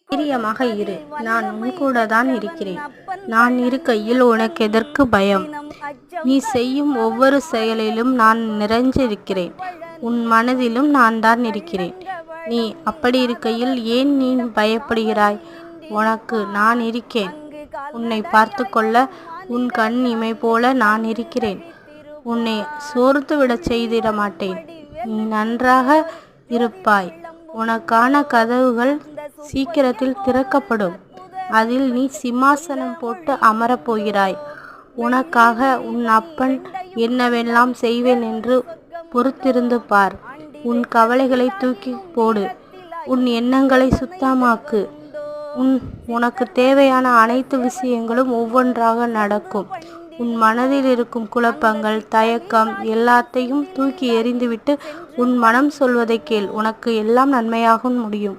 தைரியமாக இரு, நான் உன்கூட தான் இருக்கிறேன். நான் இருக்கையில் உனக்கு எதற்கு பயம்? நீ செய்யும் ஒவ்வொரு செயலிலும் நான் நிறைஞ்சிருக்கிறேன். உன் மனதிலும் நான் தான் இருக்கிறேன். நீ அப்படி இருக்கையில் ஏன் நீ பயப்படுகிறாய்? உனக்கு நான் இருக்கேன். உன்னை பார்த்து கொள்ள உன் கண் இமை போல நான் இருக்கிறேன். உன்னை சோர்த்து விடச் செய்திட மாட்டேன். நீ நன்றாக இருப்பாய். உனக்கான கதவுகள் சீக்கிரத்தில் திறக்கப்படும். அதில் நீ சிம்மாசனம் போட்டு அமரப் போகிறாய். உனக்காக உன் அப்பன் என்னவெல்லாம் செய்வேன் என்று பொறுத்திருந்து பார். உன் கவலைகளை தூக்கி போடு. உன் எண்ணங்களை சுத்தமாக்கு. உனக்கு தேவையான அனைத்து விஷயங்களும் ஒவ்வொன்றாக நடக்கும். உன் மனதில் இருக்கும் குழப்பங்கள், தயக்கம் எல்லாத்தையும் தூக்கி எறிந்துவிட்டு உன் மனம் சொல்வதை கேள். உனக்கு எல்லாம் நன்மையாக முடியும்.